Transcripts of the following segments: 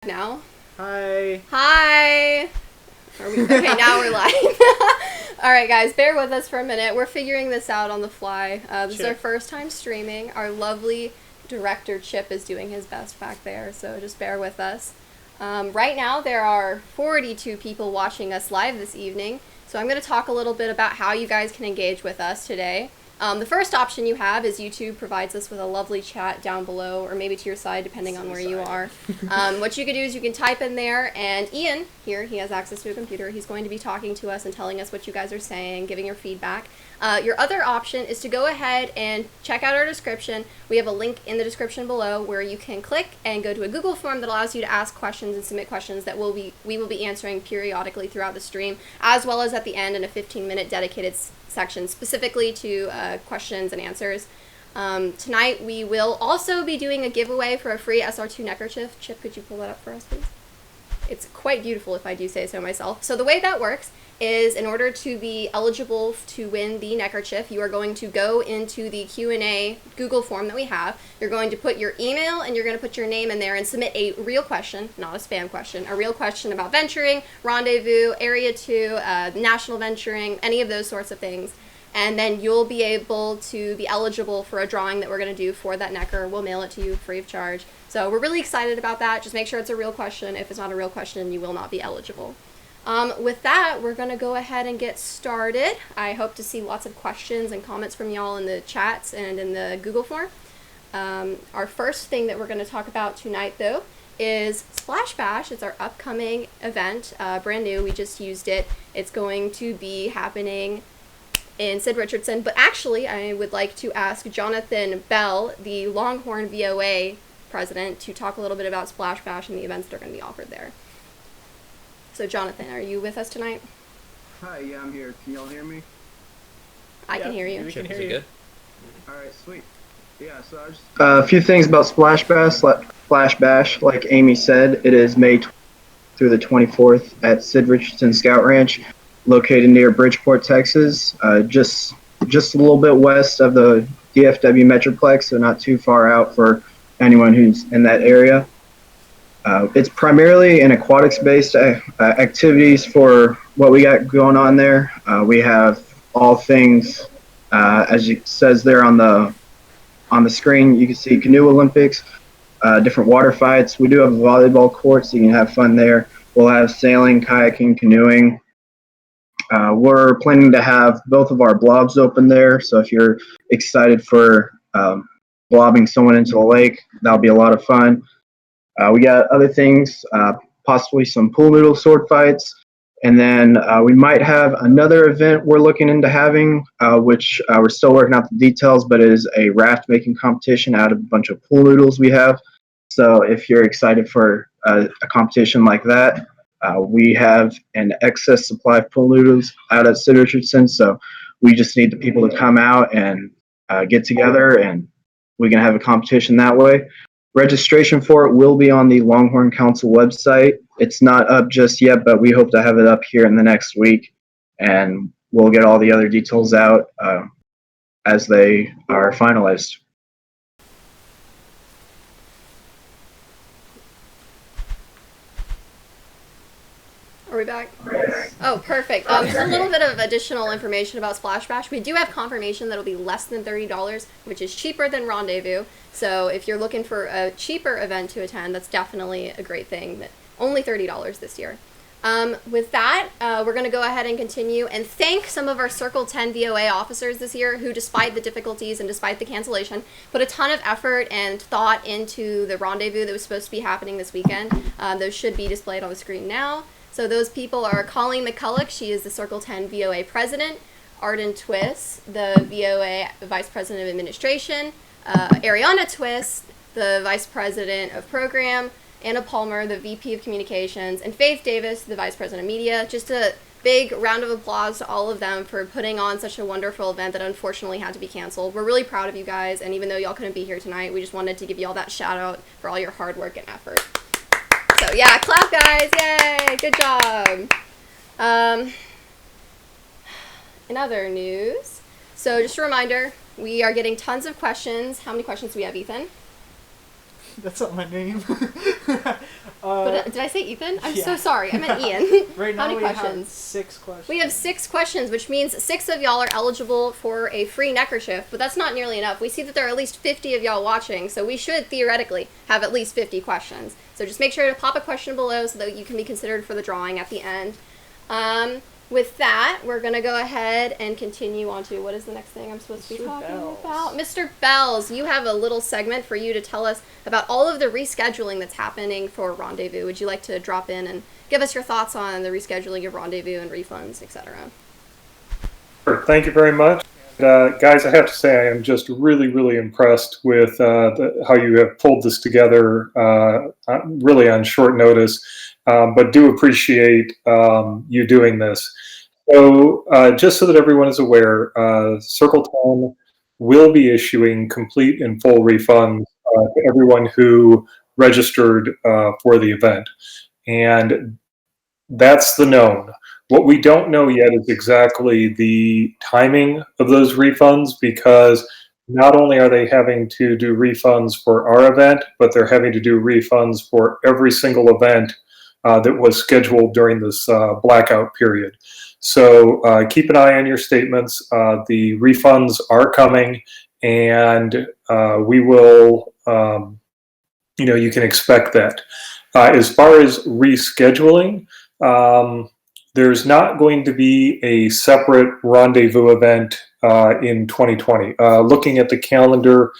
Now? Hi. Hi! Okay, now we're live. Alright guys, bear with us for a minute. We're figuring this out on the fly. This is our first time streaming. Our lovely director Chip is doing his best back there, so just bear with us. Right now there are 42 people watching us live this evening, so I'm going to talk a little bit about how you guys can engage with us today. The first option you have is YouTube provides us with a lovely chat down below, or maybe to your side, depending on where you are. What you can do is you can type in there, and Ian, here, he has access to a computer. He's going to be talking to us and telling us what you guys are saying, giving your feedback. Your other option is to go ahead and check out our description. We have a link in the description below where you can click and go to a Google form that allows you to ask questions and submit questions that we will be answering periodically throughout the stream, as well as at the end in a 15-minute dedicated section specifically to questions and answers. Tonight we will also be doing a giveaway for a free SR2 neckerchief. Chip, could you pull that up for us, please? It's quite beautiful, if I do say so myself. So the way that works is, in order to be eligible to win the neckerchief, you are going to go into the Q&A Google form that we have. You're going to put your email and you're going to put your name in there and submit a real question, not a spam question, a real question about venturing, Rendezvous, Area 2, national venturing, any of those sorts of things. And then you'll be able to be eligible for a drawing that we're going to do for that necker. We'll mail it to you free of charge. So we're really excited about that. Just make sure it's a real question. If it's not a real question, you will not be eligible. With that, we're going to go ahead and get started. I hope to see lots of questions and comments from y'all in the chats and in the Google form. Our first thing that we're going to talk about tonight, though, is Splash Bash. It's our upcoming event, brand new. We just used it. It's going to be happening in Sid Richardson, but actually I would like to ask Jonathan Bell, the Longhorn VOA president, to talk a little bit about Splash Bash and the events that are going to be offered there. So Jonathan, are you with us tonight? Hi, yeah, I'm here. Can y'all hear me? I can hear you. We can hear you. Good. Alright, sweet. Yeah, so I just... a few things about Splash Bash, like Amy said, it is May through the 24th at Sid Richardson Scout Ranch, located near Bridgeport, Texas, just a little bit west of the DFW Metroplex, so not too far out for anyone who's in that area. It's primarily an aquatics-based activities for what we got going on there. We have all things, as it says there on the screen, you can see canoe Olympics, different water fights. We do have a volleyball court, so you can have fun there. We'll have sailing, kayaking, canoeing. We're planning to have both of our blobs open there, so if you're excited for blobbing someone into the lake, that'll be a lot of fun. We got other things, possibly some pool noodle sword fights, and then we might have another event we're looking into having, which we're still working out the details, but it is a raft making competition out of a bunch of pool noodles we have. So if you're excited for a competition like that, we have an excess supply of pool noodles out at Sid Richardson, so we just need the people to come out and get together, and we can have a competition that way. Registration for it will be on the Longhorn Council website. It's not up just yet, but we hope to have it up here in the next week, and we'll get all the other details out as they are finalized. Are we back? Oh, perfect. Just a little bit of additional information about Splash Bash. We do have confirmation that it'll be less than $30, which is cheaper than Rendezvous. So if you're looking for a cheaper event to attend, that's definitely a great thing. Only $30 this year. With that, we're going to go ahead and continue and thank some of our Circle 10 VOA officers this year who, despite the difficulties and despite the cancellation, put a ton of effort and thought into the rendezvous that was supposed to be happening this weekend. Those should be displayed on the screen now. So those people are Colleen McCulloch, she is the Circle 10 VOA president, Arden Twist, the VOA vice president of administration, Ariana Twist, the vice president of program, Anna Palmer, the VP of communications, and Faith Davis, the vice president of media. Just a big round of applause to all of them for putting on such a wonderful event that unfortunately had to be canceled. We're really proud of you guys, and even though y'all couldn't be here tonight, we just wanted to give you all that shout out for all your hard work and effort. So yeah, clap guys, yay, good job. In other news, so just a reminder, we are getting tons of questions. How many questions do we have, Ethan? That's not my name. Did I say Ethan? I'm so Yeah. sorry. I meant Ian. Right How now many we have questions? 6 questions. We have 6 questions, which means 6 of y'all are eligible for a free neckerchief, but that's not nearly enough. We see that there are at least 50 of y'all watching, so we should theoretically have at least 50 questions. So just make sure to pop a question below so that you can be considered for the drawing at the end. With that, we're going to go ahead and continue on to what is the next thing I'm supposed to be talking about? Mr. Bells, you have a little segment for you to tell us about all of the rescheduling that's happening for Rendezvous. Would you like to drop in and give us your thoughts on the rescheduling of Rendezvous and refunds, etc.? Sure. Thank you very much. Guys, I have to say I am just really, really impressed with how you have pulled this together really on short notice, but do appreciate you doing this. So just so that everyone is aware, Circle 10 will be issuing complete and full refunds to everyone who registered for the event. And that's the known. What we don't know yet is exactly the timing of those refunds, because not only are they having to do refunds for our event, but they're having to do refunds for every single event that was scheduled during this blackout period. So keep an eye on your statements. The refunds are coming, and we will, you can expect that. As far as rescheduling, there's not going to be a separate rendezvous event in 2020. Looking at the calendar,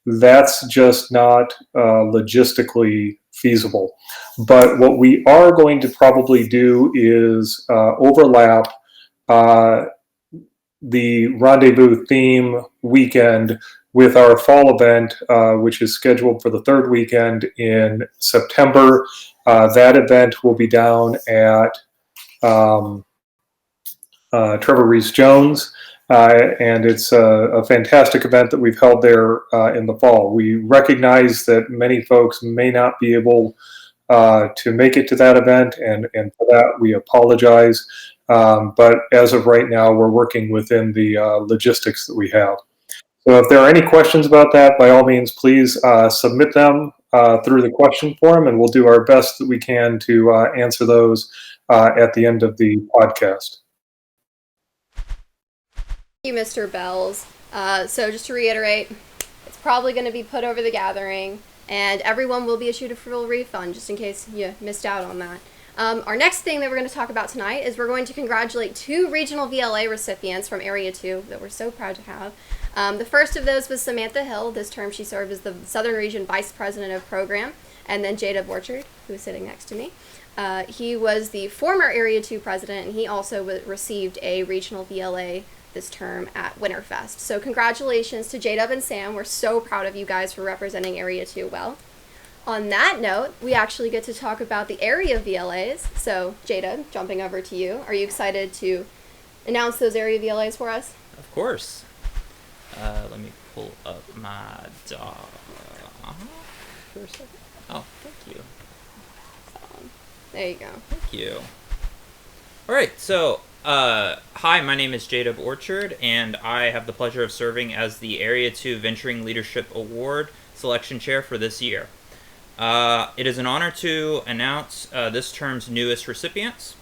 that's just not logistically feasible. But what we are going to probably do is overlap the rendezvous theme weekend with our fall event, which is scheduled for the 3rd weekend in September. That event will be down at Trevor Reese Jones, and it's a fantastic event that we've held there in the fall. We recognize that many folks may not be able to make it to that event, and for that we apologize. But as of right now, we're working within the logistics that we have. So if there are any questions about that, by all means, please submit them through the question form, and we'll do our best that we can to answer those at the end of the podcast. Thank you, Mr. Bells. So just to reiterate, it's probably going to be put over the gathering, and everyone will be issued a full refund, just in case you missed out on that. Our next thing that we're going to talk about tonight is we're going to congratulate 2 regional VLA recipients from Area 2 that we're so proud to have. The first of those was Samantha Hill. This term she served as the Southern Region Vice President of Program. And then J.W. Orchard, who is sitting next to me. He was the former Area 2 president, and he also received a regional VLA this term at Winterfest. So congratulations to J-Dub and Sam. We're so proud of you guys for representing Area 2 well. On that note, we actually get to talk about the area VLAs. So J-Dub, jumping over to you. Are you excited to announce those area VLAs for us? Of course. Let me pull up my doc for a second. Oh, thank you. There you go. Thank you. All right, so hi, my name is J-Dub Orchard, and I have the pleasure of serving as the Area 2 Venturing Leadership Award Selection Chair for this year. It is an honor to announce this term's newest recipients.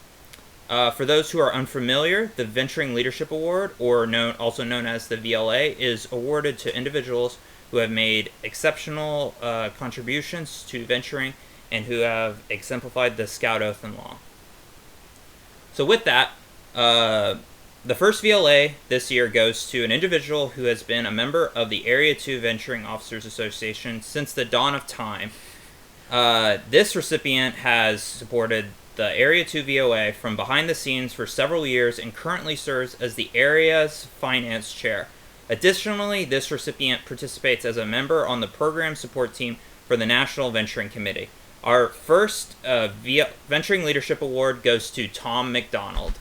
For those who are unfamiliar, the Venturing Leadership Award, or also known as the VLA, is awarded to individuals who have made exceptional contributions to venturing and who have exemplified the Scout Oath and Law. So with that, the first VLA this year goes to an individual who has been a member of the Area 2 Venturing Officers Association since the dawn of time. This recipient has supported the Area 2 VOA from behind the scenes for several years and currently serves as the area's finance chair. Additionally, this recipient participates as a member on the program support team for the National Venturing Committee. Our first Venturing Leadership Award goes to Tom McDonald.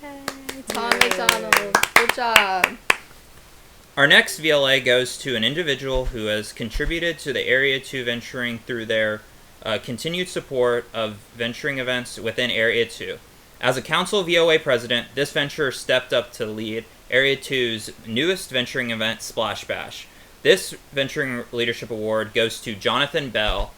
Hey, Tom McDonald. Good job. Our next VLA goes to an individual who has contributed to the Area 2 venturing through their continued support of venturing events within Area 2. As a Council VOA president, this venturer stepped up to lead Area 2's newest venturing event, Splash Bash. This Venturing Leadership Award goes to Jonathan Bell.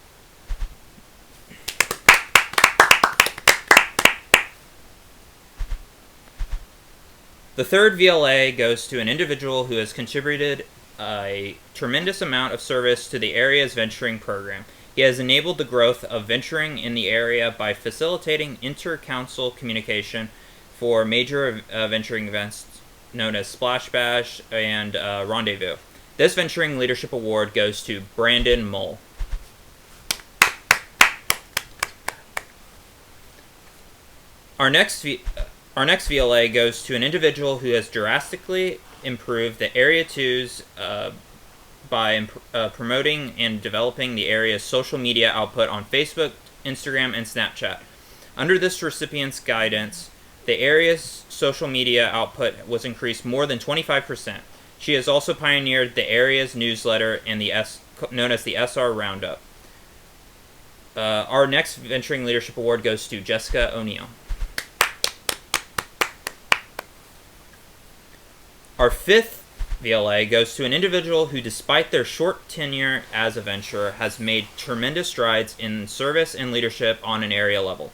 The third VLA goes to an individual who has contributed a tremendous amount of service to the area's venturing program. He has enabled the growth of venturing in the area by facilitating inter-council communication for major venturing events known as Splash Bash and Rendezvous. This Venturing Leadership Award goes to Brandon Mull. Our next VLA goes to an individual who has drastically improved the Area 2's by promoting and developing the area's social media output on Facebook, Instagram, and Snapchat. Under this recipient's guidance, the area's social media output was increased more than 25%. She has also pioneered the area's newsletter and known as the SR Roundup. Our next Venturing Leadership Award goes to Jessica O'Neill. Our fifth VLA goes to an individual who, despite their short tenure as a venturer, has made tremendous strides in service and leadership on an area level.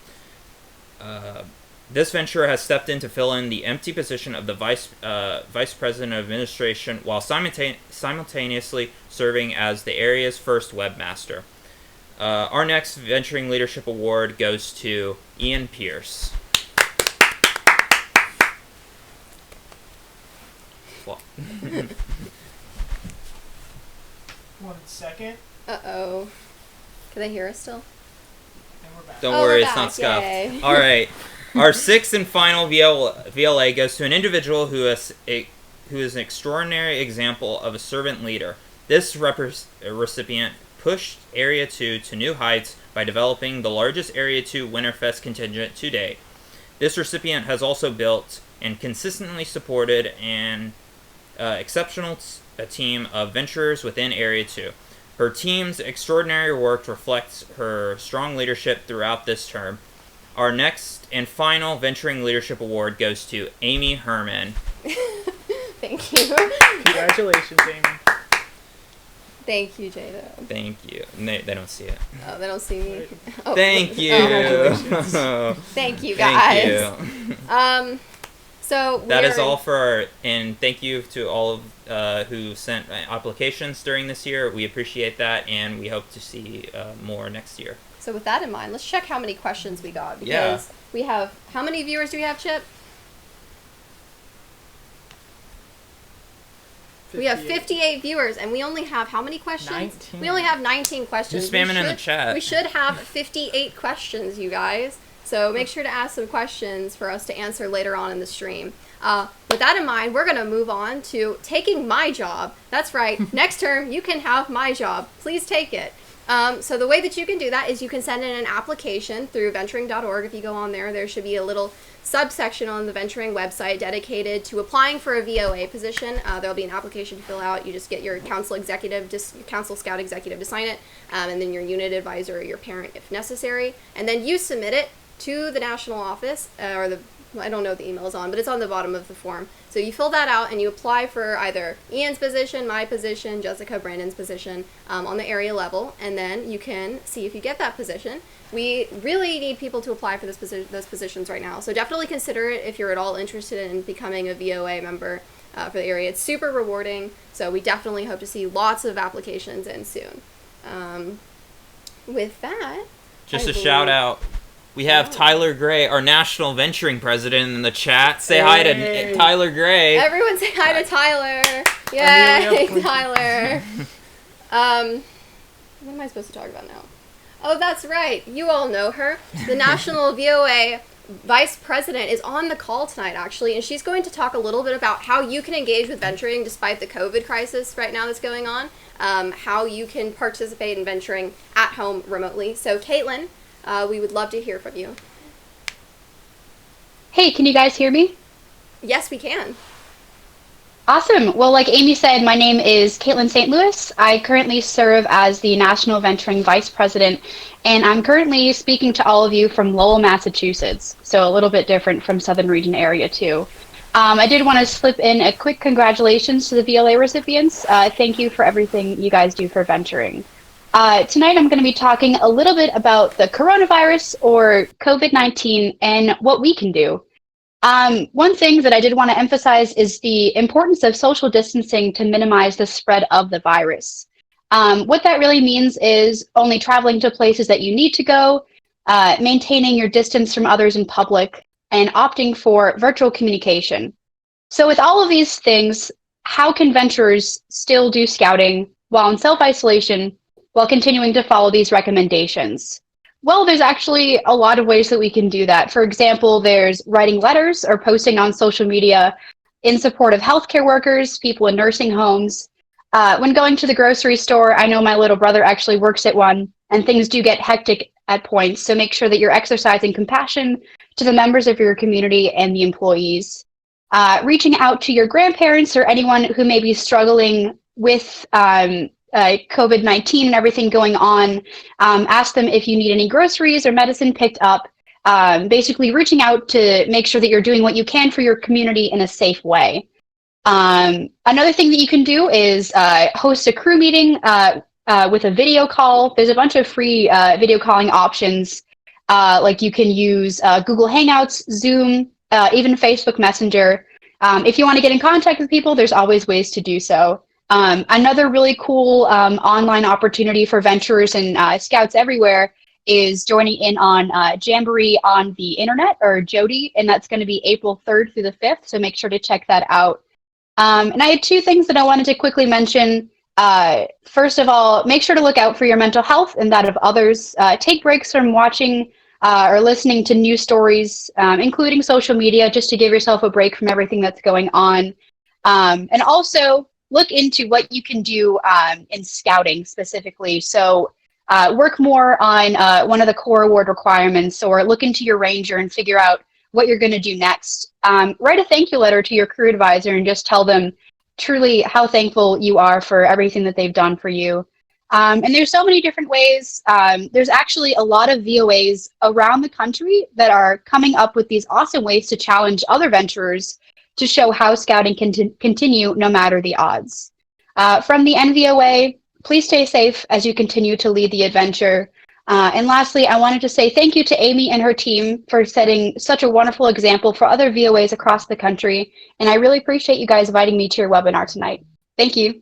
This venturer has stepped in to fill in the empty position of the Vice President of Administration while simultaneously serving as the area's first webmaster. Our next Venturing Leadership Award goes to Ian Pierce. Well. 1 second. Uh-oh. Can they hear us still? And we're back. Don't Oh, worry, we're it's not back. scuffed. Yay. All right. Our sixth and final VLA goes to an individual who is an extraordinary example of a servant leader. This recipient pushed Area 2 to new heights by developing the largest Area 2 Winterfest contingent to date. This recipient has also built and consistently supported an exceptional team of venturers within Area 2. Her team's extraordinary work reflects her strong leadership throughout this term. Our next and final Venturing Leadership Award goes to Amy Herman. Thank you. Congratulations, Amy. Thank you, Jada. Thank you. They don't see it. Oh, they don't see me. Oh, Thank you. Congratulations. Thank you, guys. Thank you. So That is all for and thank you to all of who sent applications during this year. We appreciate that, and we hope to see more next year. So with that in mind, let's check how many questions we got, because Yeah. we have, how many viewers do we have, Chip? We have 58 viewers, and we only have how many questions? 19. We only have 19 questions. Just spam it in the chat. We should have 58 questions, you guys. So make sure to ask some questions for us to answer later on in the stream. With that in mind, we're going to move on to taking my job. That's right. Next term, you can have my job. Please take it. So the way that you can do that is you can send in an application through venturing.org. If you go on there, there should be a little subsection on the Venturing website dedicated to applying for a VOA position. There'll be an application to fill out. You just get your council scout executive to sign it, and then your unit advisor or your parent if necessary. And then you submit it to the national office, I don't know what the email is on, but it's on the bottom of the form. So you fill that out and you apply for either Ian's position, my position, Jessica, Brandon's position on the area level, and then you can see if you get that position. We really need people to apply for those positions right now, so definitely consider it if you're at all interested in becoming a VOA member for the area. It's super rewarding, so we definitely hope to see lots of applications in soon. With that, Just a shout out. We have Tyler Gray, our national venturing president, in the chat. Say hi to Tyler Gray. Everyone say hi to Tyler. Yay, Tyler. What am I supposed to talk about now? Oh, that's right. You all know her. The National VOA Vice President is on the call tonight, actually, and she's going to talk a little bit about how you can engage with venturing despite the COVID crisis right now that's going on, how you can participate in venturing at home remotely. So, Caitlin, we would love to hear from you. Hey, can you guys hear me? Yes, we can. Awesome. Well, like Amy said, my name is Caitlin St. Louis. I currently serve as the National Venturing Vice President, and I'm currently speaking to all of you from Lowell, Massachusetts, so a little bit different from Southern Region area too. I did want to slip in a quick congratulations to the VLA recipients. Thank you for everything you guys do for venturing. Tonight I'm going to be talking a little bit about the coronavirus or COVID-19 and what we can do. One thing that I did want to emphasize is the importance of social distancing to minimize the spread of the virus. What that really means is only traveling to places that you need to go, maintaining your distance from others in public, and opting for virtual communication. So with all of these things, how can venturers still do scouting while in self-isolation while continuing to follow these recommendations? Well, there's actually a lot of ways that we can do that. For example, there's writing letters or posting on social media in support of healthcare workers, people in nursing homes. When going to the grocery store, I know my little brother actually works at one, and things do get hectic at points. So make sure that you're exercising compassion to the members of your community and the employees. Reaching out to your grandparents or anyone who may be struggling with COVID-19 and everything going on. Ask them if you need any groceries or medicine picked up. Basically reaching out to make sure that you're doing what you can for your community in a safe way. Another thing that you can do is host a crew meeting with a video call. There's a bunch of free video calling options. Like you can use Google Hangouts, Zoom, even Facebook Messenger. If you want to get in contact with people, there's always ways to do so. Another really cool online opportunity for venturers and scouts everywhere is joining in on Jamboree on the internet, or Jody, and that's going to be April 3rd through the 5th, so make sure to check that out. And I had two things that I wanted to quickly mention. First of all, make sure to look out for your mental health and that of others. Take breaks from watching or listening to news stories, including social media, just to give yourself a break from everything that's going on. And also look into what you can do in scouting specifically. So work more on one of the core award requirements, or look into your ranger and figure out what you're going to do next. Write a thank you letter to your crew advisor and just tell them truly how thankful you are for everything that they've done for you. And there's so many different ways. There's actually a lot of VOAs around the country that are coming up with these awesome ways to challenge other venturers to show how scouting can continue no matter the odds. From the NVOA, please stay safe as you continue to lead the adventure. And lastly, I wanted to say thank you to Amy and her team for setting such a wonderful example for other VOAs across the country. And I really appreciate you guys inviting me to your webinar tonight. Thank you.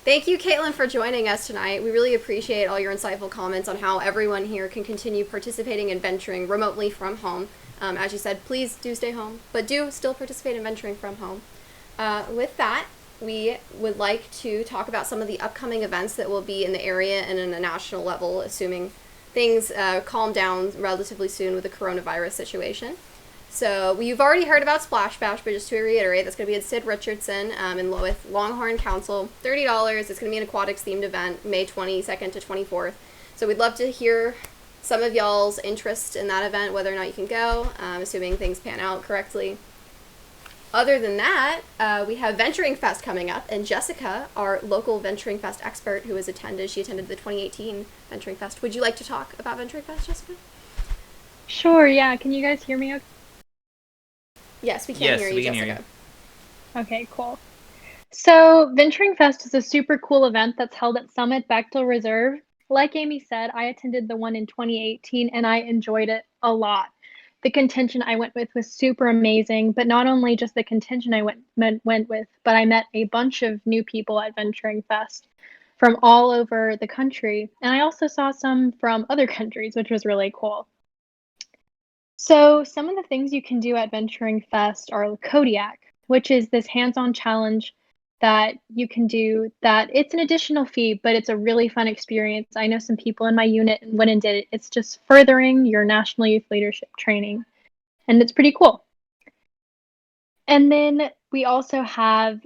Thank you, Caitlin, for joining us tonight. We really appreciate all your insightful comments on how everyone here can continue participating in venturing remotely from home. As you said, please do stay home, but do still participate in venturing from home. With that, we would like to talk about some of the upcoming events that will be in the area and in a national level, assuming things calm down relatively soon with the coronavirus situation. So you've already heard about Splash Bash, but just to reiterate, that's going to be at Sid Richardson with Longhorn Council, $30. It's going to be an aquatics-themed event, May 22nd to 24th. So we'd love to hear some of y'all's interest in that event, whether or not you can go, assuming things pan out correctly. Other than that, we have Venturing Fest coming up, and Jessica, our local Venturing Fest expert who has attended, she attended the 2018 Venturing Fest. Would you like to talk about Venturing Fest, Jessica? Sure, yeah. Can you guys hear me okay? Yes, we can hear you, Jessica. Hear you. Okay, cool. So Venturing Fest is a super cool event that's held at Summit Bechtel Reserve. Like Amy said, I attended the one in 2018 and I enjoyed it a lot. The contention I went with was super amazing, but not only just the contention I went with, but I met a bunch of new people at Venturing Fest from all over the country. And I also saw some from other countries, which was really cool. So some of the things you can do at Venturing Fest are Kodiak, which is this hands-on challenge that you can do that it's an additional fee, but it's a really fun experience. I know some people in my unit went and did it. It's just furthering your National Youth Leadership training, and it's pretty cool. And then we also have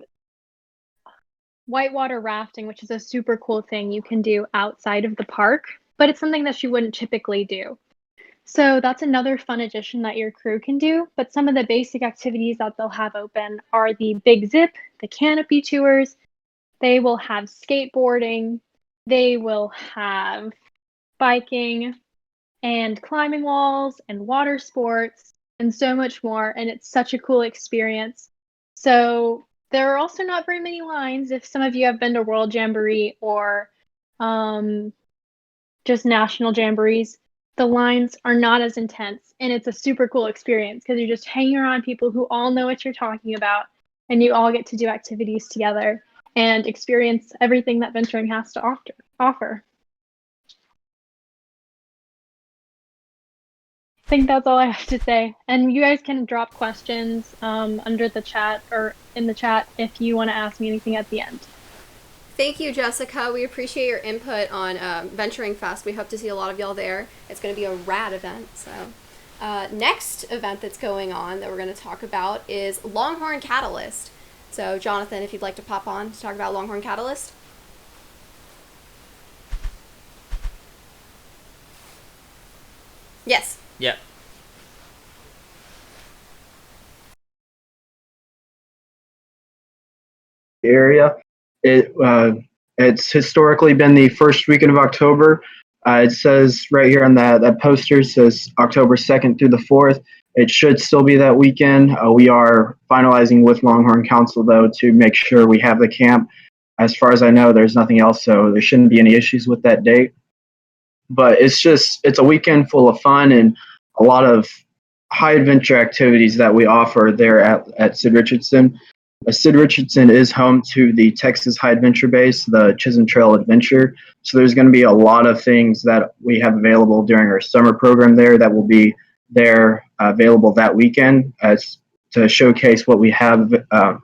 whitewater rafting, which is a super cool thing you can do outside of the park, but it's something that you wouldn't typically do. So that's another fun addition that your crew can do, but some of the basic activities that they'll have open are the Big Zip, the canopy tours, they will have skateboarding, they will have biking and climbing walls and water sports and so much more, and it's such a cool experience. So there are also not very many lines if some of you have been to World Jamboree or just national jamborees, the lines are not as intense, and it's a super cool experience because you're just hanging around people who all know what you're talking about, and you all get to do activities together and experience everything that venturing has to offer. I think that's all I have to say. And you guys can drop questions under the chat or in the chat if you want to ask me anything at the end. Thank you, Jessica. We appreciate your input on Venturing Fest. We hope to see a lot of y'all there. It's going to be a rad event. So, next event that's going on that we're going to talk about is Longhorn Catalyst. So, Jonathan, if you'd like to pop on to talk about Longhorn Catalyst. Yes. Yep. Area. It's historically been the first weekend of October. It says right here on that poster says October 2nd through the 4th. It should still be that weekend. We are finalizing with Longhorn Council though to make sure we have the camp. As far as I know, there's nothing else, so there shouldn't be any issues with that date. But it's a weekend full of fun and a lot of high adventure activities that we offer there at Sid Richardson. Sid Richardson is home to the Texas High Adventure Base, the Chisholm Trail Adventure. So there's going to be a lot of things that we have available during our summer program there that will be there available that weekend as to showcase what we have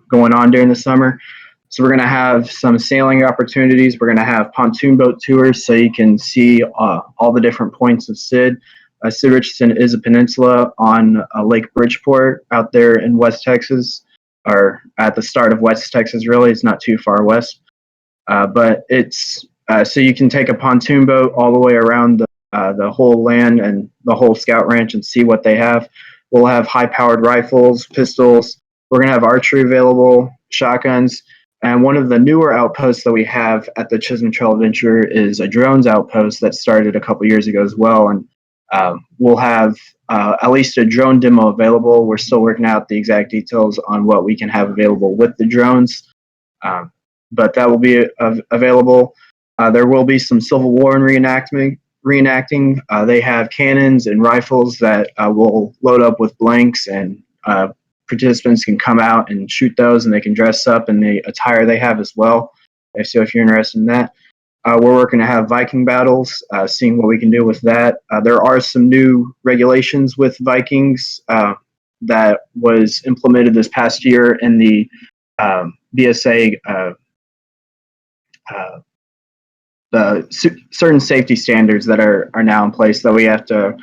going on during the summer. So we're going to have some sailing opportunities. We're going to have pontoon boat tours so you can see all the different points of Sid. Sid Richardson is a peninsula on Lake Bridgeport out there in West Texas, or at the start of West Texas, really. It's not too far west. But it's so you can take a pontoon boat all the way around the whole land and the whole scout ranch and see what they have. We'll have high-powered rifles, pistols. We're going to have archery available, shotguns. And one of the newer outposts that we have at the Chisholm Trail Adventure is a drones outpost that started a couple years ago as well. And we'll have at least a drone demo available. We're still working out the exact details on what we can have available with the drones, but that will be available. There will be some Civil War reenacting. They have cannons and rifles that will load up with blanks, and participants can come out and shoot those, and they can dress up in the attire they have as well. So if you're interested in that. We're working to have Viking battles, seeing what we can do with that. There are some new regulations with Vikings that was implemented this past year in the BSA, certain safety standards that are now in place that we have to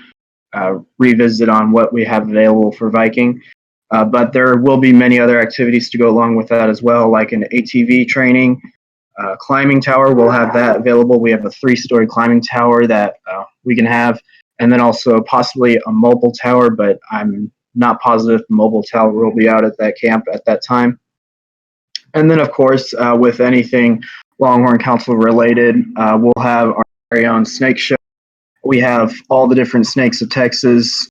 revisit on what we have available for Viking. But there will be many other activities to go along with that as well, like an ATV training. Climbing tower, we'll have that available. We have a 3-story climbing tower that we can have, and then also possibly a mobile tower, but I'm not positive the mobile tower will be out at that camp at that time. And then, of course, with anything Longhorn Council related, we'll have our very own snake show. We have all the different snakes of Texas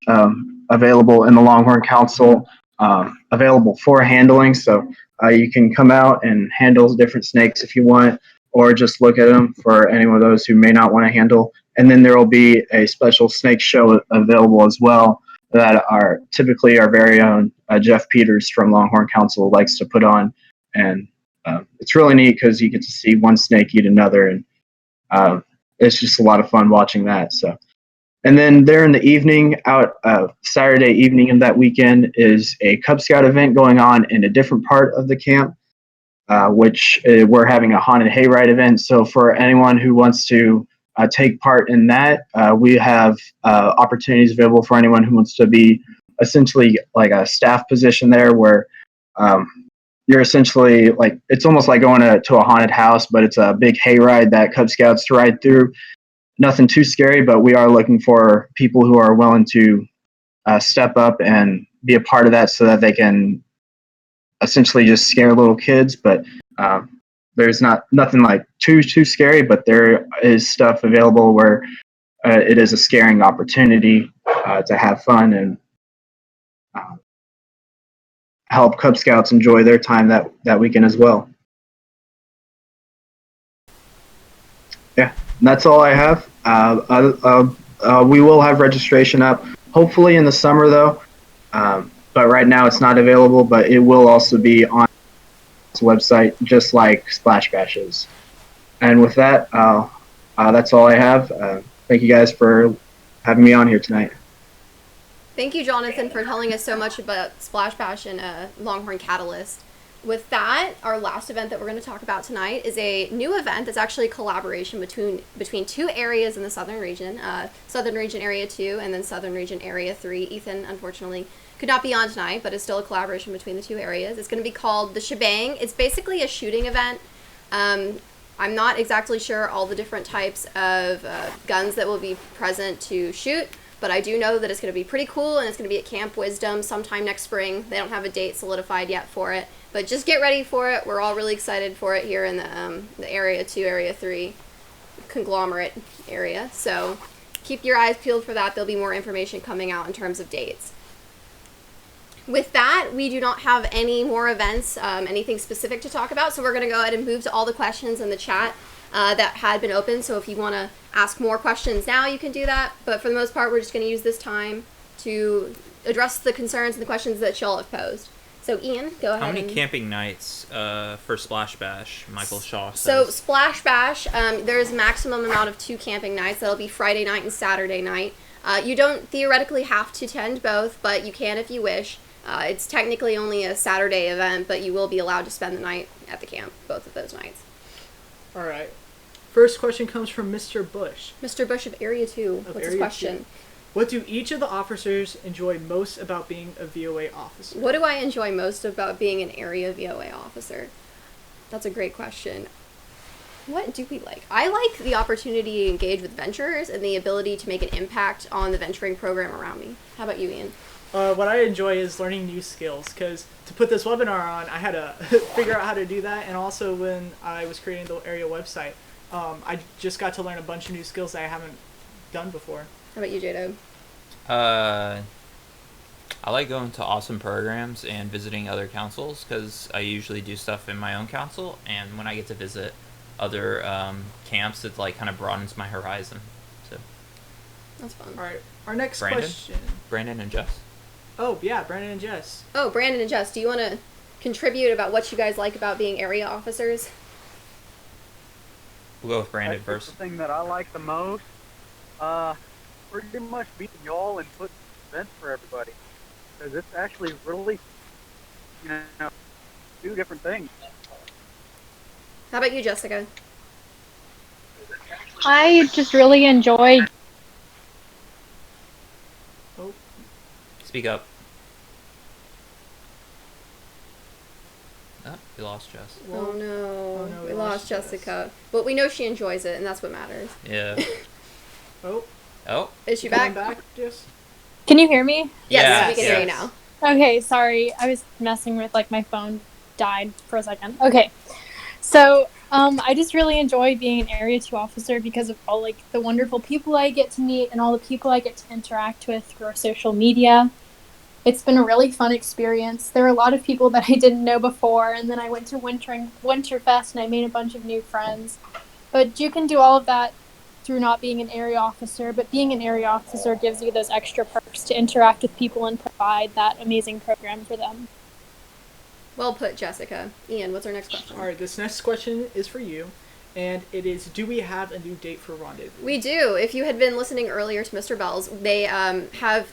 available in the Longhorn Council, available for handling. So you can come out and handle different snakes if you want, or just look at them for any of those who may not want to handle. And then there will be a special snake show available as well that are typically our very own Jeff Peters from Longhorn Council likes to put on. And it's really neat because you get to see one snake eat another, and it's just a lot of fun watching that. So, and then there in the evening, Saturday evening of that weekend, is a Cub Scout event going on in a different part of the camp, which we're having a haunted hayride event. So for anyone who wants to take part in that, we have opportunities available for anyone who wants to be essentially like a staff position there, where you're essentially like, it's almost like going to a haunted house, but it's a big hayride that Cub Scouts to ride through. Nothing too scary, but we are looking for people who are willing to step up and be a part of that so that they can essentially just scare little kids. But there's nothing like too scary, but there is stuff available where it is a scaring opportunity to have fun and help Cub Scouts enjoy their time that weekend as well. Yeah, and that's all I have. We will have registration up, hopefully in the summer though. But right now it's not available, but it will also be on its website, just like Splash Bash is. And with that, that's all I have. Thank you guys for having me on here tonight. Thank you, Jonathan, for telling us so much about Splash Bash and Longhorn Catalyst. With that, our last event that we're going to talk about tonight is a new event that's actually a collaboration between two areas in the Southern Region, Southern Region Area 2 and then Southern Region Area 3. Ethan, unfortunately, could not be on tonight, but it's still a collaboration between the two areas. It's going to be called The Shebang. It's basically a shooting event. I'm not exactly sure all the different types of guns that will be present to shoot, but I do know that it's going to be pretty cool, and it's going to be at Camp Wisdom sometime next spring. They don't have a date solidified yet for it, but just get ready for it. We're all really excited for it here in the Area 2, Area 3 conglomerate area. So keep your eyes peeled for that. There'll be more information coming out in terms of dates. With that, we do not have any more events, anything specific to talk about, so we're going to go ahead and move to all the questions in the chat that had been open. So if you want to ask more questions now, you can do that, but for the most part, we're just going to use this time to address the concerns and the questions that y'all have posed. So Ian, go ahead. How many camping nights for Splash Bash, Michael Shaw says? So Splash Bash, there's a maximum amount of 2 camping nights. That'll be Friday night and Saturday night. You don't theoretically have to attend both, but you can if you wish. It's technically only a Saturday event, but you will be allowed to spend the night at the camp, both of those nights. All right. First question comes from Mr. Bush. Mr. Bush of Area 2, what's his question? 2. What do each of the officers enjoy most about being a VOA officer? What do I enjoy most about being an area VOA officer? That's a great question. What do we like? I like the opportunity to engage with venturers and the ability to make an impact on the venturing program around me. How about you, Ian? What I enjoy is learning new skills, because to put this webinar on, I had to figure out how to do that, and also when I was creating the area website, I just got to learn a bunch of new skills that I haven't done before. How about you, J-Dub? I like going to awesome programs and visiting other councils, because I usually do stuff in my own council, and when I get to visit other camps, it like kind of broadens my horizon. So that's fun. All right, our next question. Brandon and Jess. Oh yeah, Brandon and Jess. Oh, Brandon and Jess, do you want to contribute about what you guys like about being area officers? We'll go with Brandon first. The thing that I like the most, pretty much being y'all and putting events for everybody, because it's actually really, do different things. How about you, Jessica? I just really enjoy. Oh. Speak up. Oh, we lost Jess. Oh no, we lost Jessica. But we know she enjoys it, and that's what matters. Yeah. Oh. Is she back? Yes. Can you hear me? Yes, we can hear you now. Okay, sorry. I was messing with, my phone died for a second. Okay. So, I just really enjoy being an Area 2 officer because of all, the wonderful people I get to meet and all the people I get to interact with through our social media. It's been a really fun experience. There are a lot of people that I didn't know before, and then I went to Winterfest and I made a bunch of new friends. But you can do all of that through not being an area officer, but being an area officer gives you those extra perks to interact with people and provide that amazing program for them. Well put, Jessica. Ian, what's our next question? All right, this next question is for you, and it is, do we have a new date for Rendezvous? We do. If you had been listening earlier to Mr. Bells, they have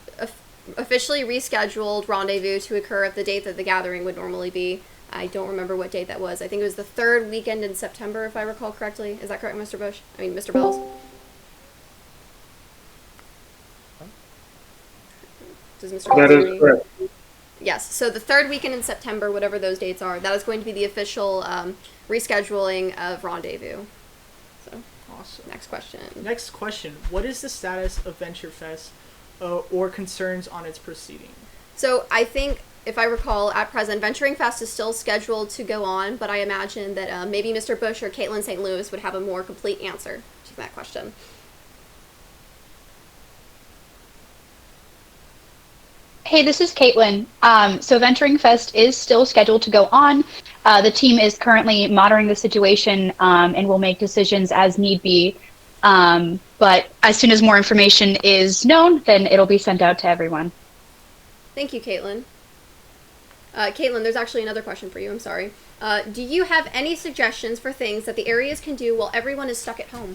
officially rescheduled Rendezvous to occur at the date that the gathering would normally be. I don't remember what date that was. I think it was the 3rd weekend in September, if I recall correctly. Is that correct, Mr. Bush? Mr. Bells? Does Mr. Bells That hear is me? correct. Yes, so the 3rd weekend in September, whatever those dates are, that is going to be the official rescheduling of Rendezvous. So, awesome. Next question. Next question. What is the status of VentureFest or concerns on its proceeding? So I think, if I recall, at present, Venturing Fest is still scheduled to go on, but I imagine that maybe Mr. Bush or Caitlin St. Louis would have a more complete answer to that question. Hey, this is Caitlin. So Venturing Fest is still scheduled to go on. The team is currently monitoring the situation and will make decisions as need be. But as soon as more information is known, then it'll be sent out to everyone. Thank you, Caitlin. Caitlin, there's actually another question for you. I'm sorry. Do you have any suggestions for things that the areas can do while everyone is stuck at home?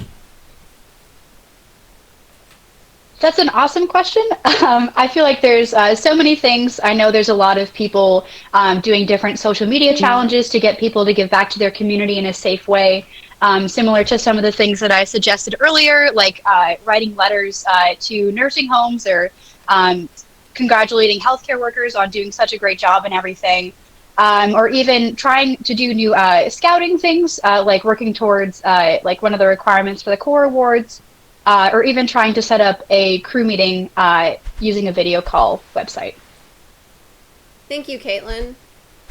That's an awesome question. I feel like there's so many things. I know there's a lot of people doing different social media challenges to get people to give back to their community in a safe way, similar to some of the things that I suggested earlier, like writing letters to nursing homes or congratulating healthcare workers on doing such a great job and everything. Or even trying to do new scouting things, like working towards like one of the requirements for the Corps Awards, or even trying to set up a crew meeting using a video call website. Thank you, Caitlin.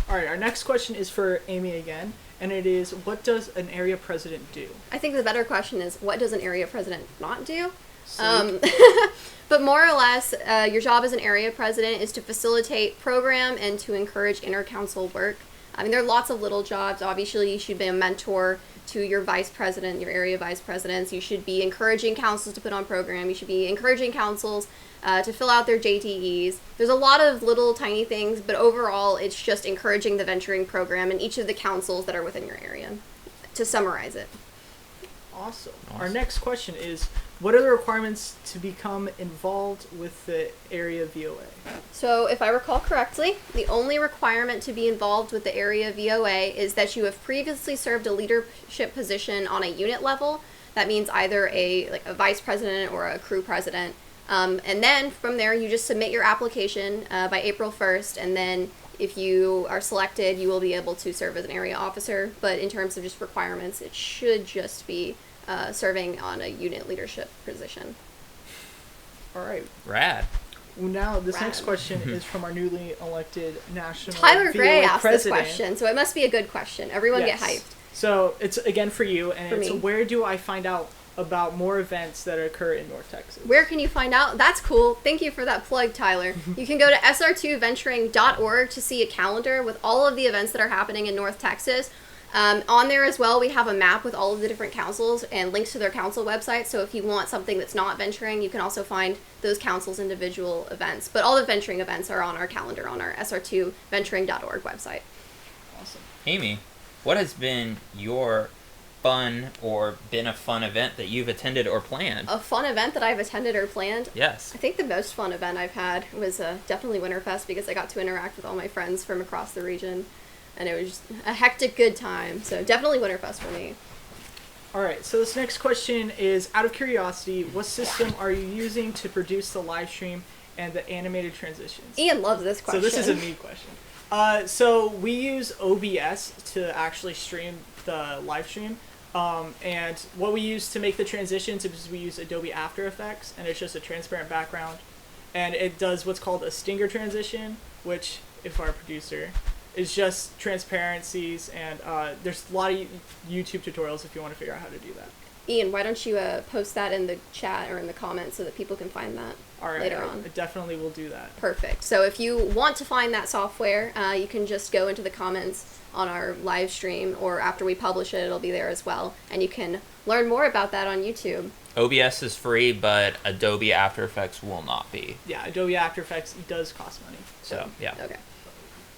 All right, our next question is for Amy again, and it is, what does an area president do? I think the better question is, what does an area president not do? Sleep. But more or less, your job as an area president is to facilitate program and to encourage inter-council work. I mean, there are lots of little jobs. Obviously, you should be a mentor to your vice president, your area vice presidents. You should be encouraging councils to put on program. You should be encouraging councils to fill out their JTEs. There's a lot of little tiny things, but overall, it's just encouraging the venturing program in each of the councils that are within your area, to summarize it. Awesome. Our next question is, what are the requirements to become involved with the area VOA? So, if I recall correctly, the only requirement to be involved with the area VOA is that you have previously served a leadership position on a unit level. That means either a vice president or a crew president. And then from there, you just submit your application by April 1st, and then if you are selected, you will be able to serve as an area officer. But in terms of just requirements, it should just be serving on a unit leadership position. All right. Rad. Well, now, this next question is from our newly elected national Tyler Gray VOA asked president. this question, so it must be a good question. Everyone get hyped. So, it's again for you, and For it's me. where do I find out about more events that occur in North Texas? Where can you find out? That's cool. Thank you for that plug, Tyler. You can go to sr2venturing.org to see a calendar with all of the events that are happening in North Texas. On there as well, we have a map with all of the different councils and links to their council websites. So if you want something that's not venturing, you can also find those councils' individual events. But all the venturing events are on our calendar on our sr2venturing.org website. Awesome. Amy, what has been your fun or been a fun event that you've attended or planned? A fun event that I've attended or planned? Yes. I think the most fun event I've had was definitely Winterfest, because I got to interact with all my friends from across the region, and it was just a hectic good time. So definitely Winterfest for me. All right, so this next question is, out of curiosity, what system are you using to produce the live stream and the animated transitions? Ian loves this question. So this is a me question. So we use OBS to actually stream the live stream. And what we use to make the transitions is we use Adobe After Effects, and it's just a transparent background. And it does what's called a stinger transition, which, if our producer, is just transparencies, and there's a lot of YouTube tutorials if you want to figure out how to do that. Ian, why don't you post that in the chat or in the comments so that people can find that later on? I definitely will do that. Perfect. So if you want to find that software, you can just go into the comments on our live stream, or after we publish it, it'll be there as well. And you can learn more about that on YouTube. OBS is free, but Adobe After Effects will not be. Yeah, Adobe After Effects does cost money. So, yeah. Okay.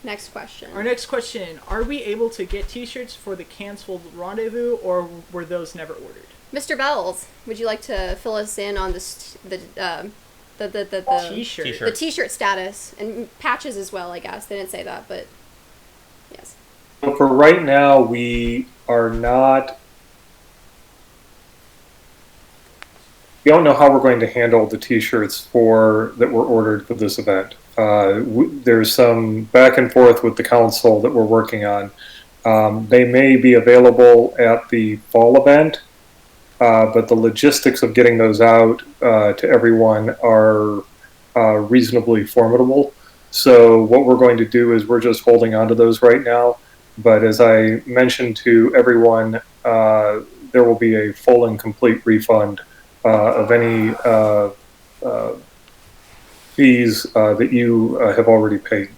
Next question. Our next question, are we able to get t-shirts for the canceled Rendezvous, or were those never ordered? Mr. Bells, would you like to fill us in on this, the T-shirt. the t-shirt status, and patches as well, I guess. They didn't say that, but yes. For right now, we are not. We don't know how we're going to handle the T-shirts that were ordered for this event. There's some back and forth with the council that we're working on. They may be available at the fall event, but the logistics of getting those out to everyone are reasonably formidable. So what we're going to do is we're just holding on to those right now. But as I mentioned to everyone, there will be a full and complete refund of any fees that you have already paid.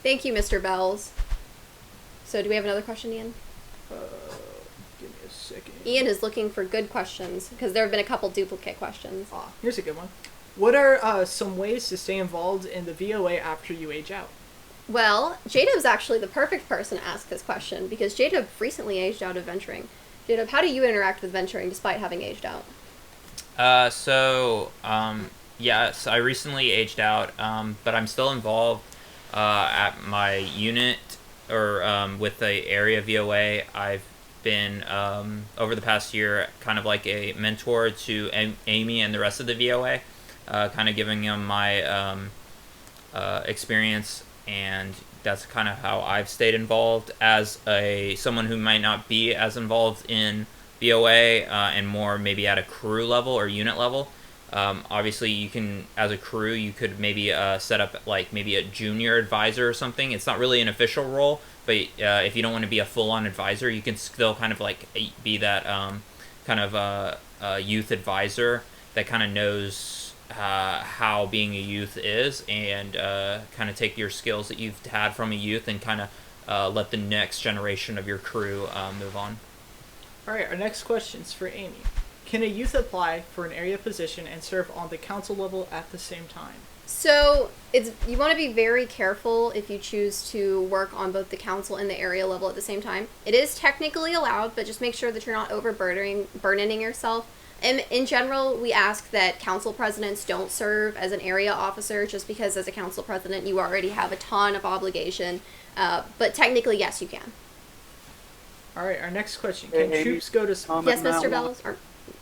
Thank you, Mr. Bells. So do we have another question, Ian? Give me a second. Ian is looking for good questions because there have been a couple duplicate questions. Here's a good one. What are some ways to stay involved in the VOA after you age out? Well, Jadob's actually the perfect person to ask this question because Jadob recently aged out of venturing. Jadob, how do you interact with venturing despite having aged out? Yes, I recently aged out, but I'm still involved at my unit or with the area VOA. I've been, over the past year, kind of like a mentor to Amy and the rest of the VOA, kind of giving them my experience, and that's kind of how I've stayed involved as someone who might not be as involved in VOA and more maybe at a crew level or unit level. Obviously, you can, as a crew, you could maybe set up like maybe a junior advisor or something. It's not really an official role, but if you don't want to be a full-on advisor, you can still kind of like be that youth advisor that kind of knows how being a youth is, and kind of take your skills that you've had from a youth and kind of let the next generation of your crew move on. All right, our next question is for Amy. Can a youth apply for an area position and serve on the council level at the same time? So you want to be very careful if you choose to work on both the council and the area level at the same time. It is technically allowed, but just make sure that you're not burdening yourself. And in general, we ask that council presidents don't serve as an area officer just because as a council president you already have a ton of obligation. But technically, yes, you can. All right, our next question. Can troops go to... Yes, Mr. Bells? Or